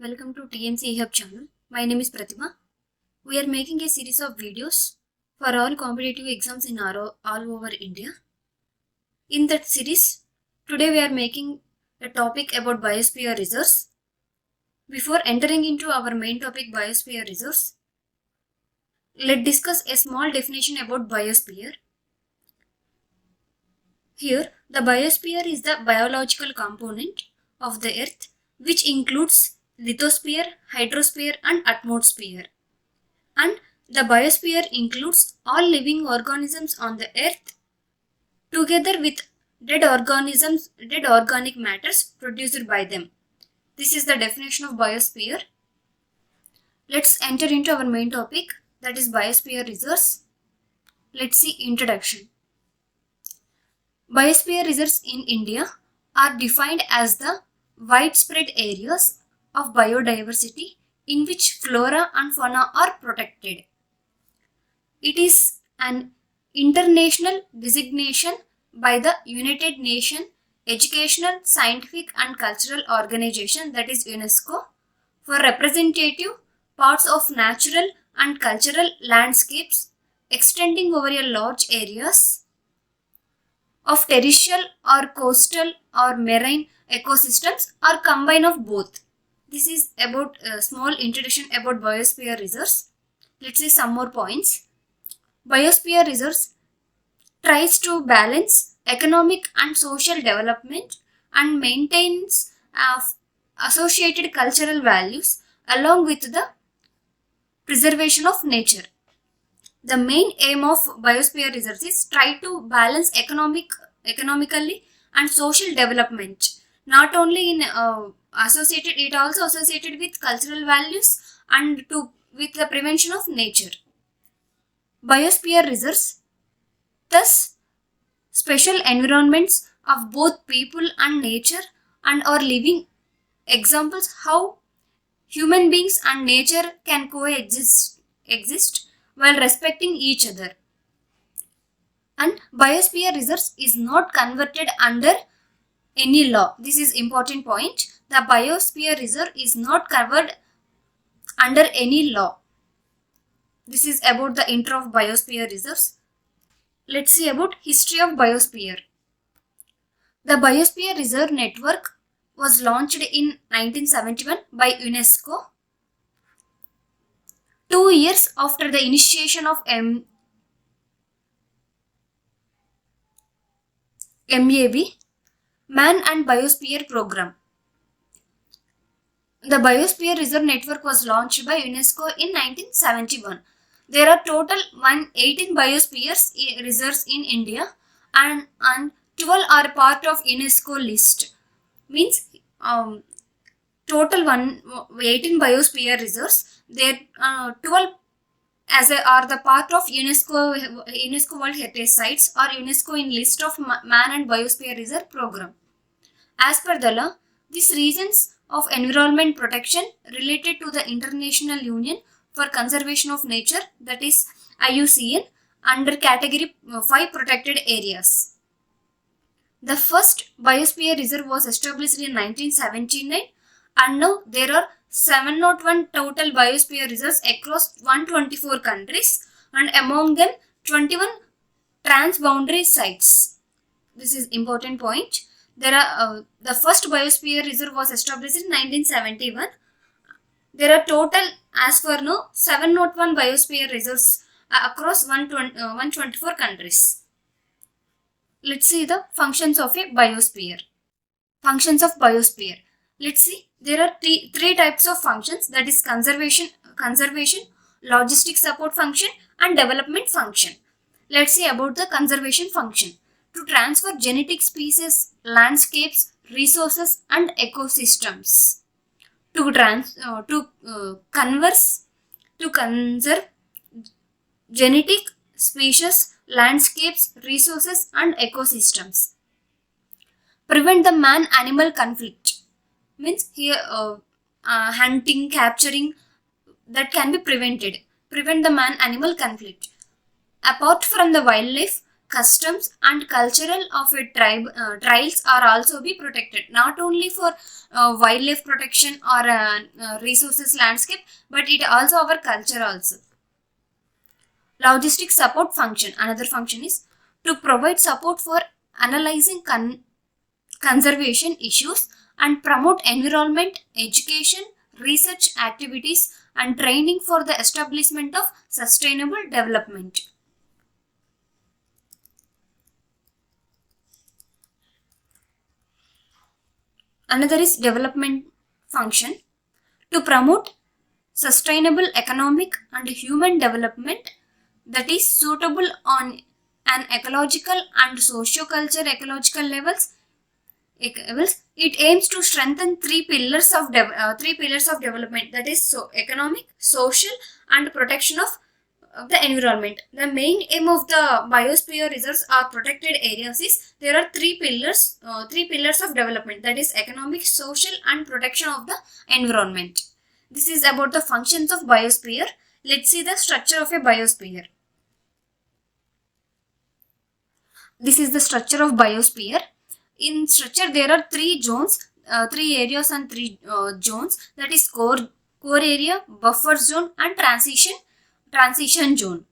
Welcome to TNC Hub channel. My name is Pratima. We are making a series of videos for all competitive exams in all over India. In that series, today we are making a topic about biosphere reserves. Before entering into our main topic biosphere reserves, let's discuss a small definition about biosphere. Here, the biosphere is the biological component of the earth which includes lithosphere, hydrosphere and atmosphere. And the biosphere includes all living organisms on the earth together with dead organic matters produced by them. This is the definition of biosphere. Let's enter into our main topic, that is biosphere reserves. Let's see introduction. Biosphere reserves in India are defined as the widespread areas of biodiversity in which flora and fauna are protected. It is an international designation by the United Nations Educational, Scientific and Cultural Organization, that is UNESCO, for representative parts of natural and cultural landscapes extending over a large areas of terrestrial or coastal or marine ecosystems or combine of both. This is about a small introduction about biosphere reserves. Let's see some more points. Biosphere reserves tries to balance economic and social development and maintains associated cultural values along with the preservation of nature. The main aim of biosphere reserves is try to balance economically and social development. Not only in it also associated with cultural values and with the prevention of nature. Biosphere reserves thus special environments of both people and nature and are living examples how human beings and nature can coexist while respecting each other. And biosphere reserves is not converted under any law. This is important point. The biosphere reserve is not covered under any law. This is about the intro of biosphere reserves. Let's see about history of biosphere. The Biosphere Reserve Network was launched in 1971 by UNESCO. 2 years after the initiation of MAB, Man and Biosphere Program. The Biosphere Reserve Network was launched by UNESCO in 1971. There are total 118 biospheres reserves in India and 12 are part of UNESCO list. Means total 18 biosphere reserves. There 12 are the part of UNESCO World Heritage Sites or UNESCO in list of Man and Biosphere Reserve Program. As per the law, these regions of environment protection related to the International Union for Conservation of Nature, that is IUCN, under category 5 protected areas. The first biosphere reserve was established in 1979 and now there are 701 total biosphere reserves across 124 countries and among them 21 transboundary sites. This is important point. There are the first biosphere reserve was established in 1971. There are total, as for now, 701 biosphere reserves across 124 countries. Let's see the functions of a biosphere. Functions of biosphere. Let's see. There are three types of functions, that is conservation, logistic support function and development function. Let's see about the conservation function. To transfer genetic species, landscapes, resources and ecosystems. To conserve genetic species, landscapes, resources and ecosystems. Prevent the man-animal conflict. Means here hunting, capturing, that can be prevented. Prevent the man-animal conflict. Apart from the wildlife, customs and cultural of a tribe trials are also be protected, not only for wildlife protection or resources landscape, but it also our culture also. Logistic support function, another function is to provide support for analyzing conservation issues and promote environment education, research activities and training for the establishment of sustainable development. Another is development function to promote sustainable economic and human development that is suitable on an ecological and socio-cultural ecological levels. It aims to strengthen three pillars of development, that is economic, social and protection of the environment. The main aim of the biosphere reserves or protected areas is there are three pillars of development, that is economic, social and protection of the environment. This is about the functions of biosphere. Let's see the structure of a biosphere. This is the structure of biosphere. In structure there are three zones, three areas and three zones, that is core area, buffer zone and transition zone.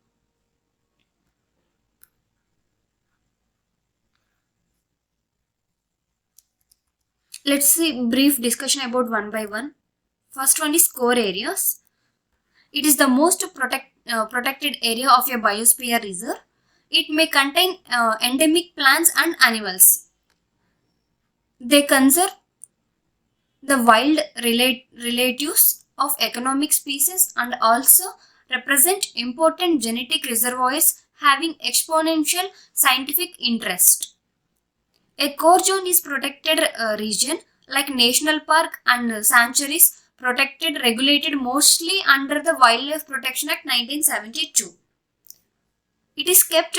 Let's see brief discussion about one by one. First one is core areas. It is the most protected area of a biosphere reserve. It may contain endemic plants and animals. They conserve the wild relatives of economic species and also represent important genetic reservoirs having exponential scientific interest. A core zone is protected region like national park and sanctuaries, protected regulated mostly under the Wildlife Protection Act 1972. It is kept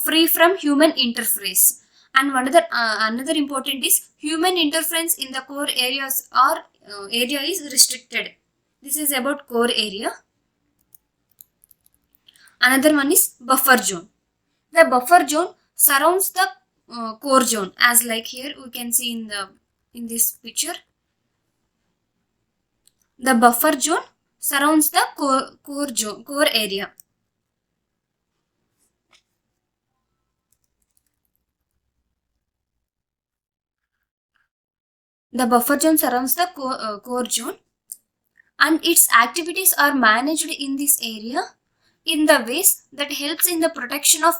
free from human interference. And another important is human interference in the core areas or area is restricted. This is about core area. Another one is buffer zone. The buffer zone surrounds the core zone, as like here we can see in this picture. The buffer zone surrounds the core area. The buffer zone surrounds the core zone and its activities are managed in this area in the ways that helps in the protection of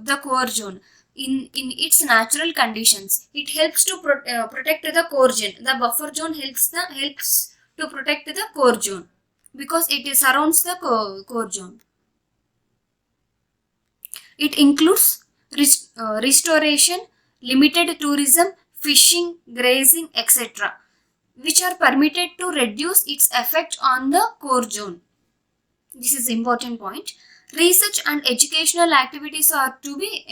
the core zone in its natural conditions. It helps to protect the core zone. The buffer zone helps to protect the core zone because it surrounds the core zone. It includes restoration, limited tourism, fishing, grazing, etc., which are permitted to reduce its effect on the core zone. This is important point. Research and educational activities are to be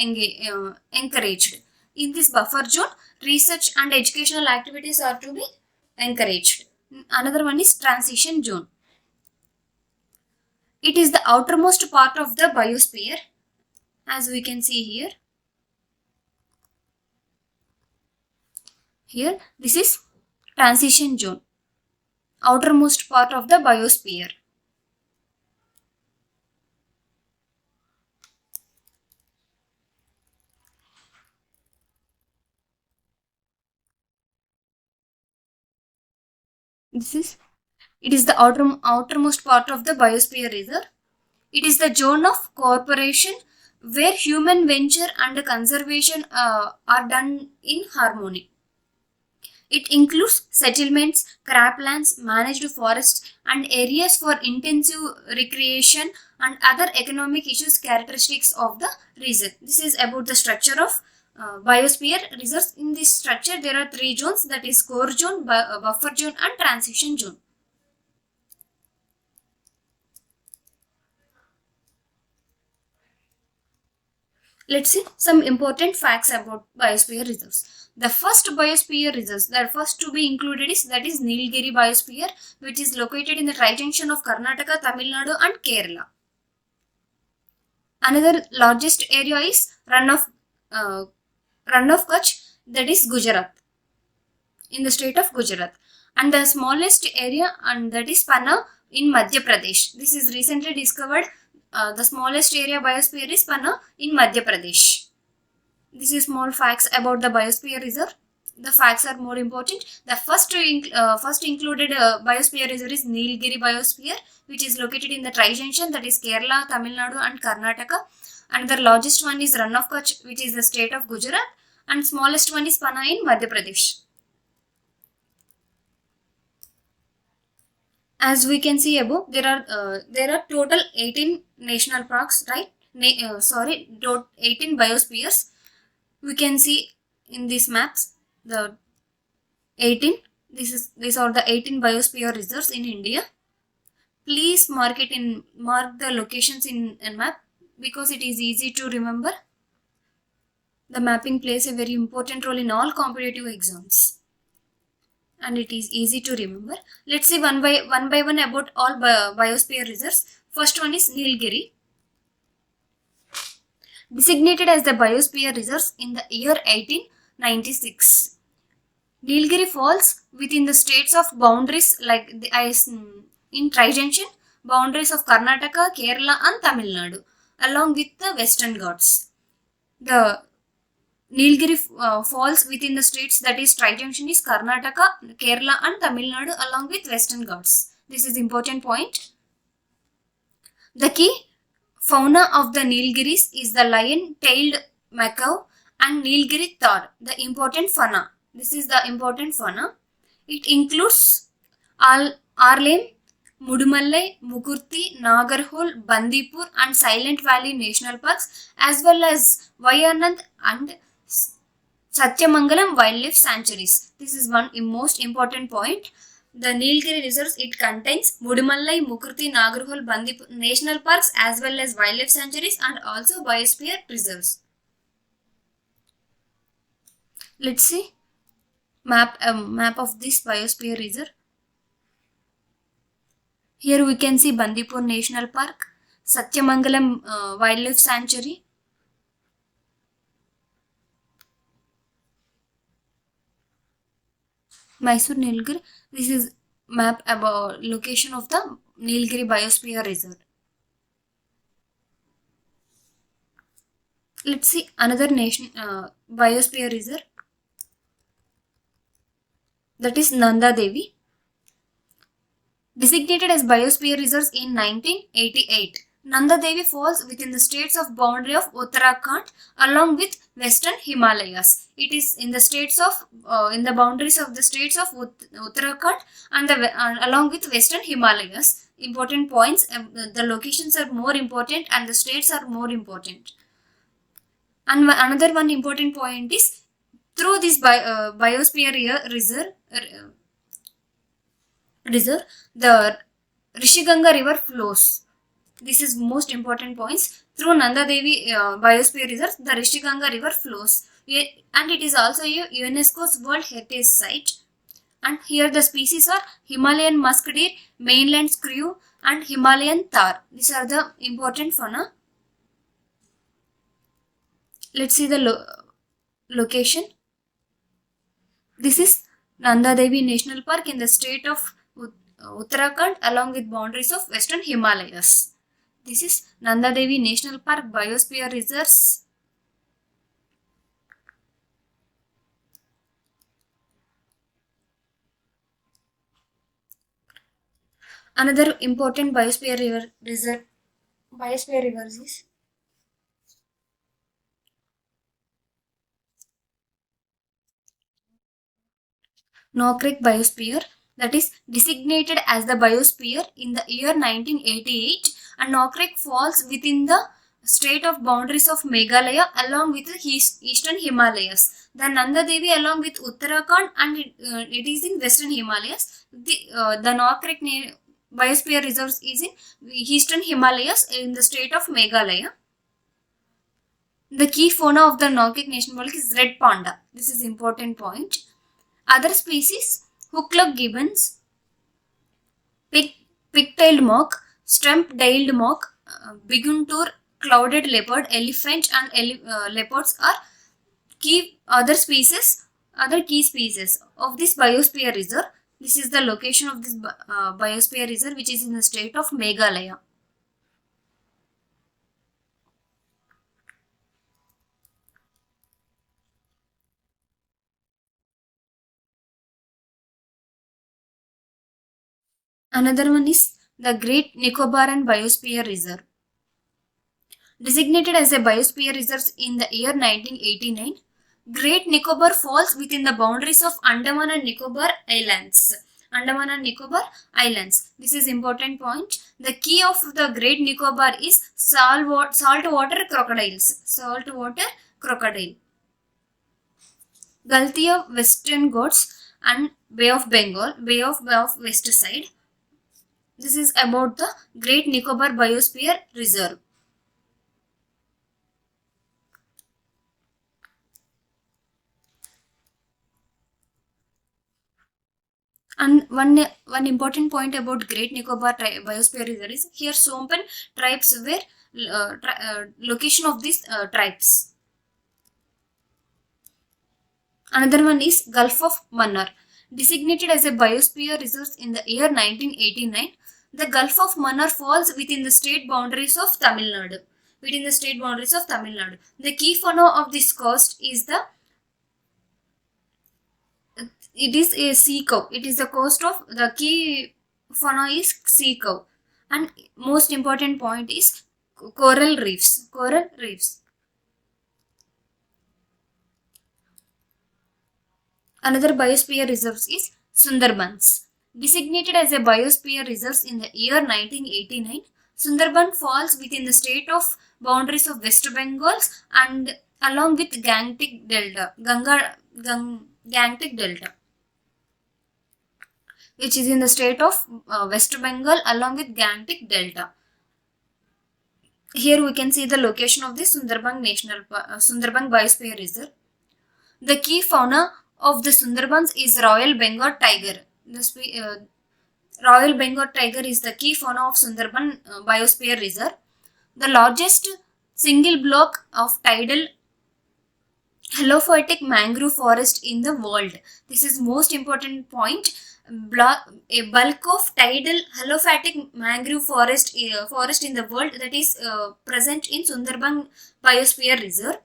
encouraged. In this buffer zone, research and educational activities are to be encouraged. Another one is transition zone. It is the outermost part of the biosphere, as we can see here. Here, this is transition zone, outermost part of the biosphere. It is the outermost part of the biosphere reserve. It is the zone of cooperation where human venture and conservation are done in harmony. It includes settlements, croplands, managed forests, and areas for intensive recreation and other economic issues characteristics of the reserve. This is about the structure of biosphere reserves. In this structure, there are three zones, that is core zone, buffer zone, and transition zone. Let's see some important facts about biosphere reserves. The first biosphere reserves that first to be included is Nilgiri Biosphere, which is located in the tri-junction of Karnataka, Tamil Nadu and Kerala. Another largest area is Run of Kutch, that is Gujarat, in the state of Gujarat. And the smallest area, and that is Panna in Madhya Pradesh. This is recently discovered. The smallest area biosphere is Panna in Madhya Pradesh. This is small facts about the biosphere reserve. The facts are more important. The first included biosphere reserve is Nilgiri Biosphere, which is located in the tri-junction, that is Kerala, Tamil Nadu and Karnataka. And the largest one is Run of Kutch, which is the state of Gujarat, and smallest one is Panna in Madhya Pradesh. As we can see above, there are total 18 national parks, right? 18 biospheres. We can see in these maps the 18. These are the 18 biosphere reserves in India. Please mark the locations in a map, because it is easy to remember. The mapping plays a very important role in all competitive exams, and it is easy to remember. Let's see one by one about all biosphere reserves. First one is Nilgiri. Designated as the biosphere reserves in the year 1896. Nilgiri falls within the states of boundaries like in tri-junction, boundaries of Karnataka, Kerala and Tamil Nadu, along with the Western Ghats. The Nilgiri falls within the states, that is tri-junction is Karnataka, Kerala and Tamil Nadu, along with Western Ghats. This is important point. The key fauna of the Nilgiris is the lion-tailed macaw and Nilgiri tar, the important fauna. This is the important fauna. It includes Arlem, Mudumallai, Mukurti, Nagarhole, Bandipur and Silent Valley National Parks, as well as Vayanad and Satyamangalam Wildlife Sanctuaries. This is one most important point. The Nilgiri reserves, it contains Mudumallai, Mukurti, Nagarhole, Bandipur national parks, as well as wildlife sanctuaries and also biosphere reserves. Let's see map of this biosphere reserve. Here we can see Bandipur National Park, Satyamangalam Wildlife Sanctuary, Mysore Nilgiri. This is map about location of the Nilgiri Biosphere Reserve. Let's see another biosphere reserve, that is Nanda Devi. Designated as biosphere reserves in 1988. Nanda Devi falls within the states of boundary of Uttarakhand along with Western Himalayas. It is in the states of in the boundaries of the states of Uttarakhand and along with Western Himalayas. Important points. The locations are more important and the states are more important. And another one important point is through this biosphere reserve, the Rishiganga river flows. This is most important points. Through Nanda Devi Biosphere Reserve, the Rishiganga river flows, and it is also a UNESCO's World Heritage Site. And here the species are Himalayan musk deer, mainland screw, and Himalayan tar. These are the important fauna. Let's see the location. This is Nanda Devi National Park in the state of Uttarakhand along with boundaries of Western Himalayas. This is Nanda Devi National Park Biosphere Reserves. Another important biosphere reserve is Nokrek Biosphere, that is designated as the biosphere in the year 1988, and Nokrek falls within the state of boundaries of Meghalaya along with the eastern Himalayas. The Nanda Devi along with Uttarakhand and it is in western Himalayas. The Nokrek Biosphere Reserves is in eastern Himalayas in the state of Meghalaya. The key fauna of the Nokrek National Park is red panda. This is important point. Other species, hook-lug gibbons, pig-tailed mock, stump-tailed mock, biguntur, clouded leopard, elephant, and leopards are other key species of this biosphere reserve. This is the location of this biosphere reserve, which is in the state of Meghalaya. Another one is the Great Nicobaran Biosphere Reserve. Designated as a biosphere reserve in the year 1989, Great Nicobar falls within the boundaries of Andaman and Nicobar Islands. Andaman and Nicobar Islands. This is important point. The key of the Great Nicobar is saltwater crocodiles. Saltwater crocodile. Gulf of Western Ghats and Bay of Bengal, Bay of West Side. This is about the Great Nicobar Biosphere Reserve. And one important point about Great Nicobar Biosphere Reserve is here Sompan tribes were location of these tribes. Another one is Gulf of Mannar. Designated as a biosphere reserve in the year 1989, the Gulf of Mannar falls within the state boundaries of Tamil Nadu. The key fauna of this coast is it is a sea cow. It is the coast of the key fauna is sea cow, and most important point is coral reefs. Another biosphere reserve is Sundarbans. Designated as a biosphere reserve in the year 1989, Sundarban falls within the state of boundaries of West Bengal and along with Gangetic Delta, Gangetic Delta, which is in the state of West Bengal along with Gangetic Delta. Here we can see the location of the Sundarban Sundarban Biosphere Reserve. The key fauna of the Sundarbans is Royal Bengal tiger. Royal Bengal tiger is the key fauna of Sundarban Biosphere Reserve. The largest single block of tidal halophytic mangrove forest in the world. This is most important point. A bulk of tidal halophytic mangrove forest in the world that is present in Sundarban Biosphere Reserve.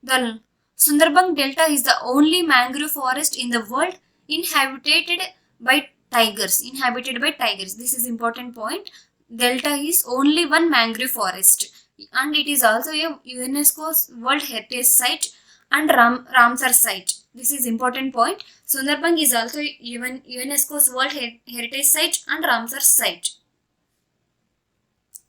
The Sundarban Delta is the only mangrove forest in the world inhabited by tigers. This is important point. Delta is only one mangrove forest, and it is also a UNESCO's World Heritage Site and Ramsar Site. This is important point. Sundarban is also even UNESCO's World Heritage Site and Ramsar Site.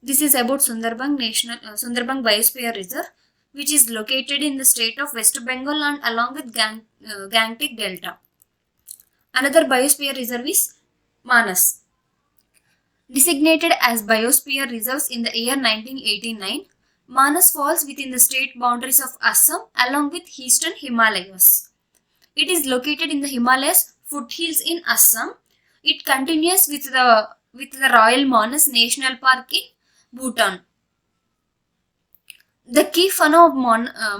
This is about Sundarban Biosphere Reserve, which is located in the state of West Bengal and along with Gangetic Delta. Another biosphere reserve is Manas. Designated as biosphere reserves in the year 1989, Manas falls within the state boundaries of Assam along with eastern Himalayas. It is located in the Himalayas foothills in Assam. It continues with the Royal Manas National Park in Bhutan. The key fauna of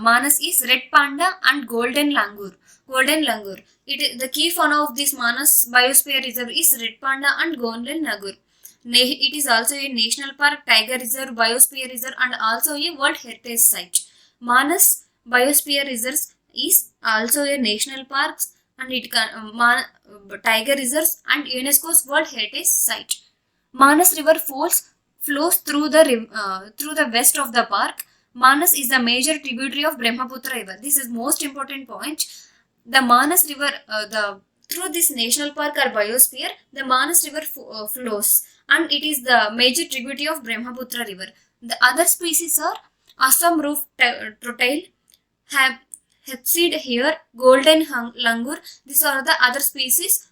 Manas is red panda and golden langur. The key fauna of this Manas Biosphere Reserve is red panda and golden langur. It is also a national park, tiger reserve, biosphere reserve, and also a World Heritage Site. Manas Biosphere Reserve is also a national park and tiger reserves and UNESCO's World Heritage Site. Manas River flows through the west of the park. Manas is the major tributary of Brahmaputra River. This is most important point. The Manas River, through this national park or biosphere, the Manas River flows, and it is the major tributary of Brahmaputra River. The other species are Assam roof trotail, Hepsid here, golden langur. These are the other species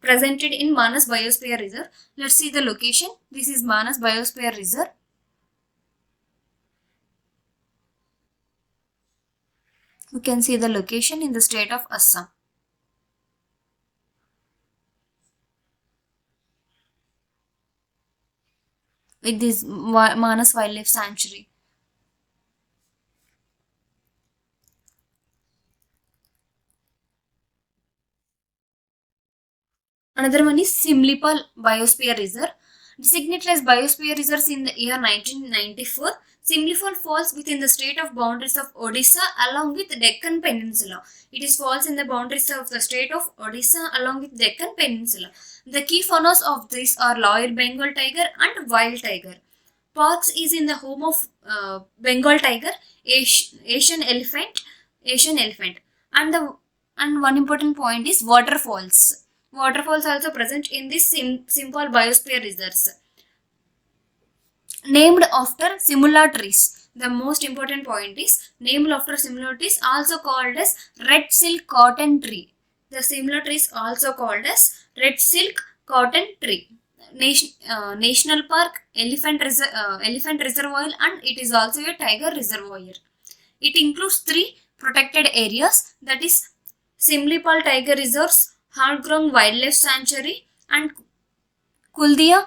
presented in Manas Biosphere Reserve. Let's see the location. This is Manas Biosphere Reserve. You can see the location in the state of Assam. With this Manas Wildlife Sanctuary. Another one is Simlipal Biosphere Reserve. Designated as Biosphere Reserve in the year 1994, Simlipal falls within the state of boundaries of Odisha along with Deccan Peninsula. It is falls in the boundaries of the state of Odisha along with Deccan Peninsula. The key faunas of this are Lower Bengal tiger and wild tiger. Parks is in the home of Bengal tiger, Asian elephant, and one important point is waterfalls. Waterfalls also present in this simple biosphere reserves. Named after similar trees. The most important point is named after similar trees, also called as red silk cotton tree. The similar tree is also called as red silk cotton tree. National Park, Elephant Reservoir, and it is also a tiger reservoir. It includes 3 protected areas, that is Simlipal Tiger Reserves, Hargrong Wildlife Sanctuary and Kuldia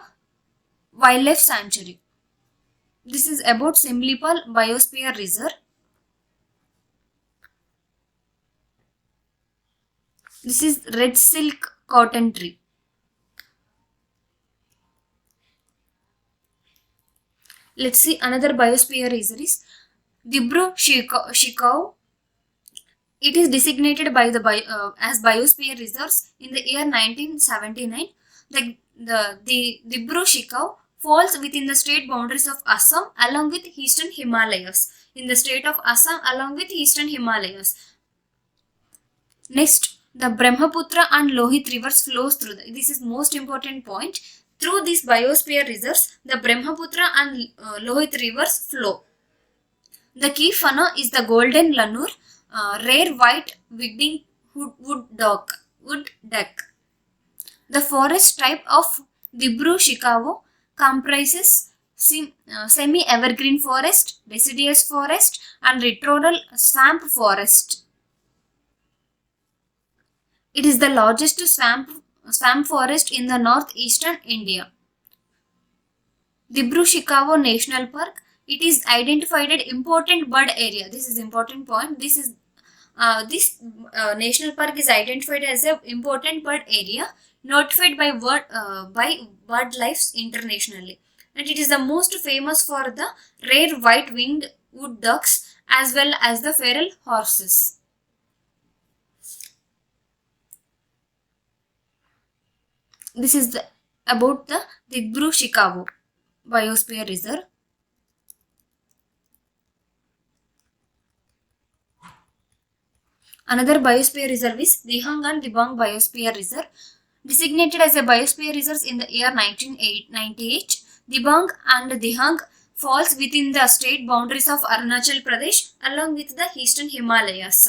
Wildlife Sanctuary. This is about Simlipal Biosphere Reserve. This is red silk cotton tree. Let's see another biosphere reserve is Dibru Shikau. It is designated by the as biosphere reserves in the year 1979. The Dibru Shikau falls within the state boundaries of Assam along with eastern Himalayas. In the state of Assam along with eastern Himalayas. Next, the Brahmaputra and Lohit rivers flows through. This is most important point. Through these biosphere reserves, the Brahmaputra and Lohit rivers flow. The key fauna is the golden lanur, rare white wading wood duck. The forest type of Dibru Shikau comprises semi-evergreen forest, deciduous forest, and littoral swamp forest. It is the largest swamp forest in the northeastern India. Dibru Shikau National Park. It is identified as important bird area. This is important point. This national park is identified as an important bird area, notified by BirdLife internationally, and it is the most famous for the rare white-winged wood ducks as well as the feral horses. This is about the Dibru Shikau Biosphere Reserve. Another biosphere reserve is Dihang and Dibang Biosphere Reserve. Designated as a biosphere reserve in the year 1998, Dibang and Dihang falls within the state boundaries of Arunachal Pradesh along with the eastern Himalayas.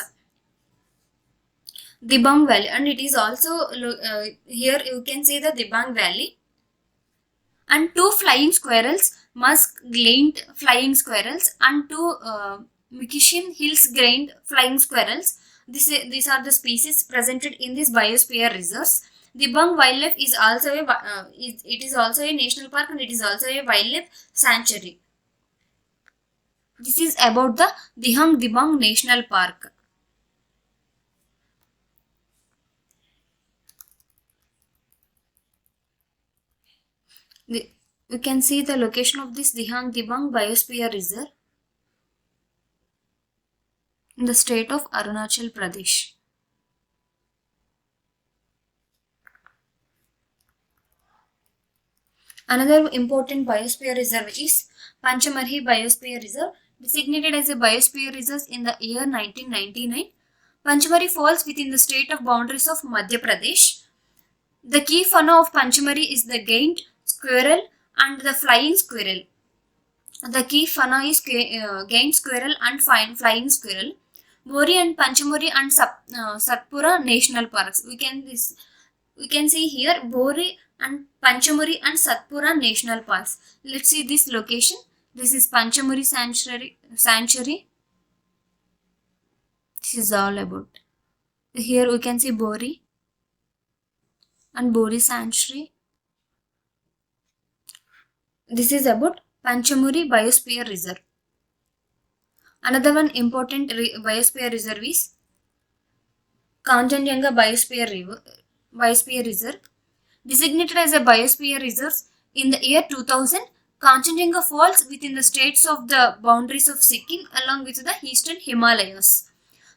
Dibang Valley, and it is also here you can see the Dibang Valley, and 2 flying squirrels, musk-grained flying squirrels, and 2 Mikishin Hills-grained flying squirrels. These are the species presented in this biosphere reserves. Dibang Wildlife is also it is also a national park, and it is also a wildlife sanctuary. This is about the Dibang National Park. You can see the location of this Dibang Biosphere Reserve in the state of Arunachal Pradesh. Another important biosphere reserve is Panchamarhi Biosphere Reserve, designated as a biosphere reserve in the year 1999. Panchamarhi falls within the state of boundaries of Madhya Pradesh. The key fauna of Panchamarhi is the gained squirrel and the flying squirrel. The key fauna is gained squirrel and flying squirrel. Bori and Panchamuri and Satpura National Parks. We can see here Bori and Panchamuri and Satpura National Parks. Let's see this location. This is Panchamuri Sanctuary. This is all about. Here we can see Bori and Bori Sanctuary. This is about Panchamuri Biosphere Reserve. Another one important biosphere reserve is Kanchenjunga Biosphere Reserve. Designated as a biosphere reserve in the year 2000, Kanchenjunga falls within the states of the boundaries of Sikkim along with the eastern Himalayas.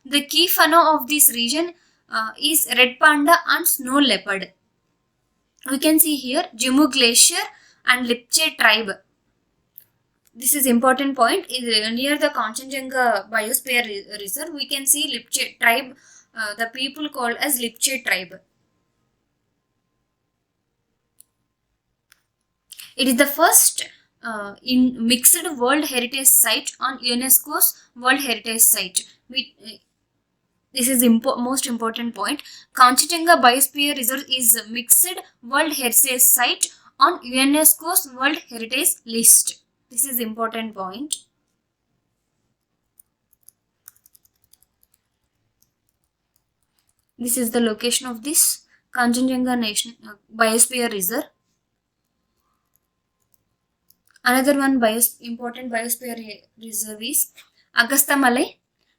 The key fauna of this region is red panda and snow leopard. We can see here Jimu Glacier and Lipche tribe. This is important point. Near the Kanchenjunga Biosphere Reserve, we can see Lipche tribe, the people called as Lipche tribe. It is the first in mixed World Heritage Site on UNESCO's World Heritage Site. This is most important point. Kanchenjunga Biosphere Reserve is a mixed World Heritage Site on UNESCO's World Heritage List. This is important point. This is the location of this Kanchenjunga Biosphere Reserve. Another one important biosphere reserve is Agastya Malai.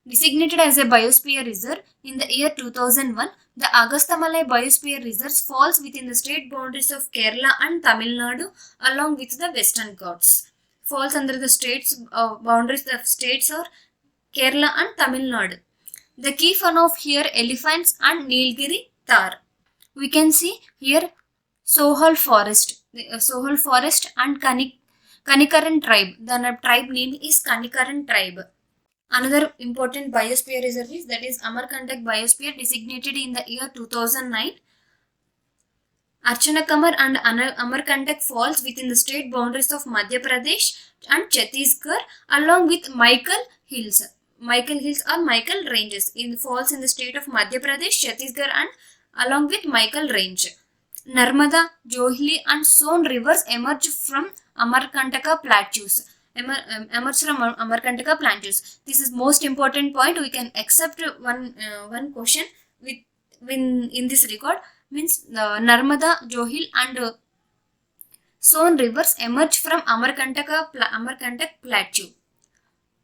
Designated as a biosphere reserve in the year 2001, the Agastya Malai Biosphere Reserve falls within the state boundaries of Kerala and Tamil Nadu along with the Western Ghats. Falls under the states boundaries of states are Kerala and Tamil Nadu. The key fauna of here elephants and Nilgiri Thar. We can see here Sohal Forest. Sohal Forest and Kanikaran tribe. The tribe name is Kanikaran tribe. Another important biosphere reserve is that is Amarkantak Biosphere, designated in the year 2009. Archanakamar and Amarkantak falls within the state boundaries of Madhya Pradesh and Chhattisgarh along with Michael Hills. Michael Hills or Michael Ranges falls in the state of Madhya Pradesh, Chhattisgarh and along with Michael Range. Narmada, Johli and Son rivers emerge from Amarkantaka plateaus. Emerge from Amarkantaka plateaus. This is most important point. We can accept one question in this record. Means Narmada, Johil and Son rivers emerge from Amarkantak plateau.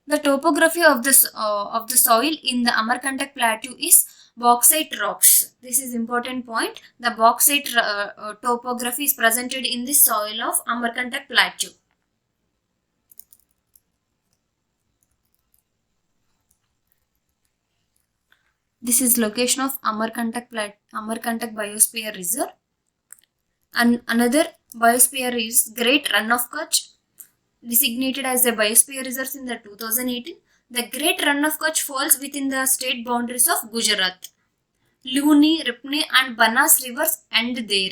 The topography of the soil in the Amarkantak plateau is bauxite rocks. This is important point. The bauxite topography is presented in the soil of Amarkantak plateau. This is location of Amarkantak Biosphere Reserve. And another biosphere is Great Run of Kutch, designated as a biosphere reserve in the 2018. The Great Run of Kutch falls within the state boundaries of Gujarat. Luni, Ripni and Banas rivers end there.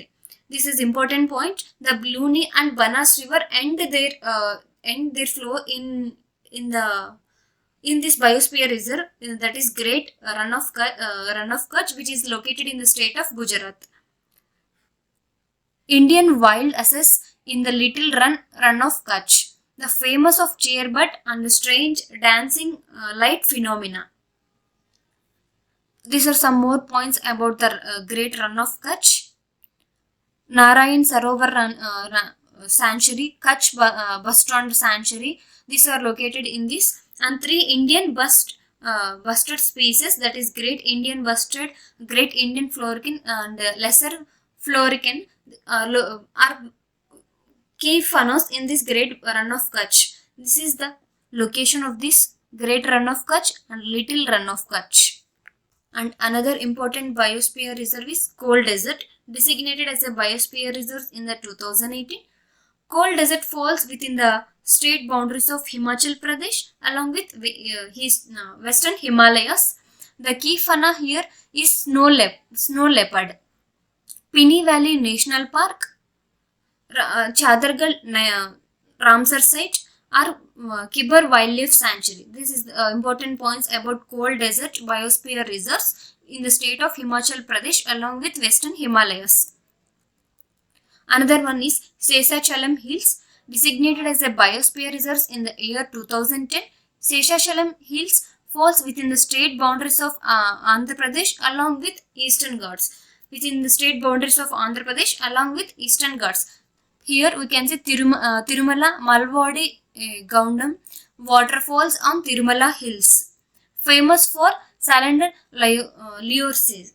This is important point. The Luni and Banas river end their flow in this biosphere reserve, that is Great Run of Kutch, which is located in the state of Gujarat. Indian wild assess in the Little Run of Kutch, the famous of cheerbird and the strange dancing light phenomena. These are some more points about the Great Run of Kutch. Narayan Sarovar Sanctuary, Kutch Bustard Sanctuary. These are located in this, and 3 Indian bustard species, that is Great Indian Bustard, Great Indian Florican and Lesser Florican are key faunas in this Great Run of Kutch. This is the location of this Great Run of Kutch and Little Run of Kutch. And another important biosphere reserve is Coal Desert, designated as a biosphere reserve in the 2018. Coal Desert falls within the state boundaries of Himachal Pradesh along with Western Himalayas. The key fauna here is snow leopard. Pini Valley National Park, Chadargal Ramsar Site or Khyber Wildlife Sanctuary. This is important points about Coal Desert Biosphere Reserves in the state of Himachal Pradesh along with Western Himalayas. Another one is Seshachalam Hills, designated as a biosphere reserve in the year 2010. Seshachalam Hills falls within the state boundaries of Andhra Pradesh along with Eastern Ghats. Within the state boundaries of Andhra Pradesh along with Eastern Ghats. Here we can see Tirumala Malwadi Goundam waterfalls on Tirumala Hills, famous for salamander leucines.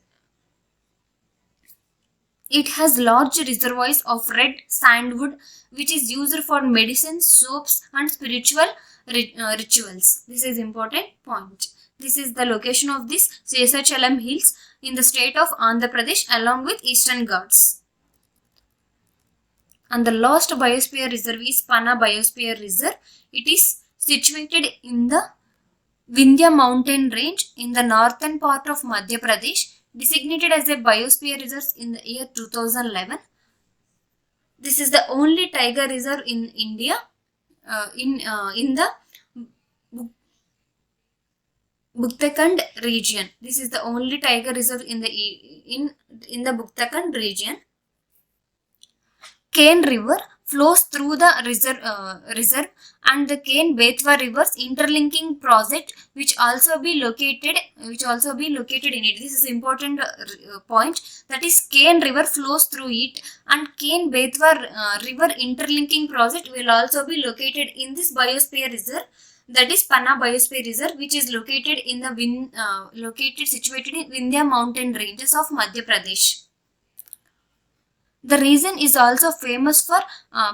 It has large reservoirs of red sandwood, which is used for medicine, soaps, and spiritual rituals. This is important point. This is the location of this Sesachalam Hills in the state of Andhra Pradesh along with Eastern Ghats. And the last biosphere reserve is Panna Biosphere Reserve. It is situated in the Vindhya mountain range in the northern part of Madhya Pradesh, designated as a biosphere reserve in the year 2011. This is the only tiger reserve in India in the Buktakand region. This is the only tiger reserve in the Buktakand region. Kane River flows through the reserve and the Kane Betwa rivers interlinking project which also be located in it. This is important point, that is Kane River flows through it, and Kane Betwa river interlinking project will also be located in this biosphere reserve, that is Panna Biosphere Reserve, which is located in the situated in Vindhya mountain ranges of Madhya Pradesh. The region is also famous for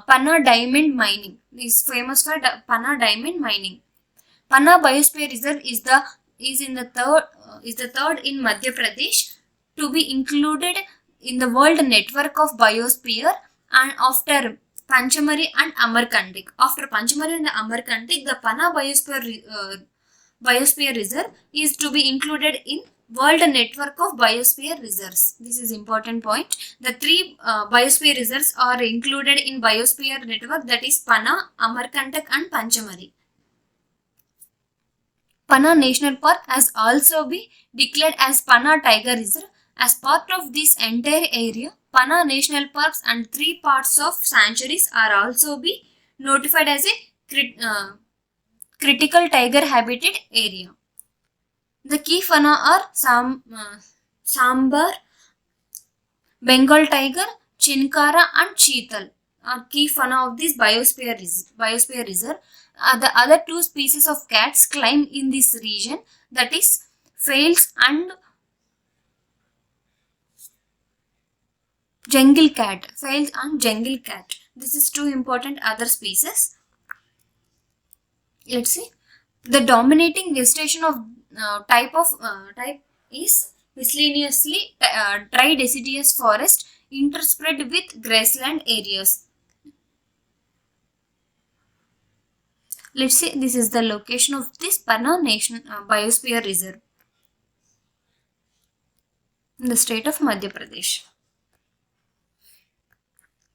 Panna diamond mining. Panna diamond mining. Panna Biosphere Reserve is the third in Madhya Pradesh to be included in the World Network of Biosphere, and after Panchamari and Amarkantik. After Panchamari and Amarkantik, the Panna Biosphere Reserve is to be included in World Network of Biosphere Reserves. This is important point. The three biosphere reserves are included in Biosphere Network, that is Panna, Amarkantak and Panchamari. Panna National Park has also been declared as Panna Tiger Reserve. As part of this entire area, Panna National Parks and 3 parts of sanctuaries are also be notified as a critical tiger habitat area. The key fauna are Sambar, Bengal tiger, Chinkara and Cheetal are key fauna of this biosphere reserve. The other 2 species of cats climb in this region, that is Fails and jungle cat. This is 2 important other species. Let's see. The dominating vegetation of type is miscellaneously dry deciduous forest interspread with grassland areas. Let's see, this is the location of this Panna Biosphere Reserve in the state of Madhya Pradesh.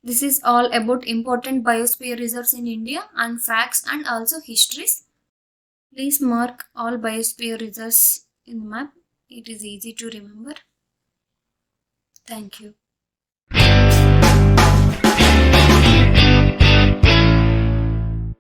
This is all about important biosphere reserves in India and facts and also histories. Please mark all biosphere reserves in the map. It is easy to remember. Thank you.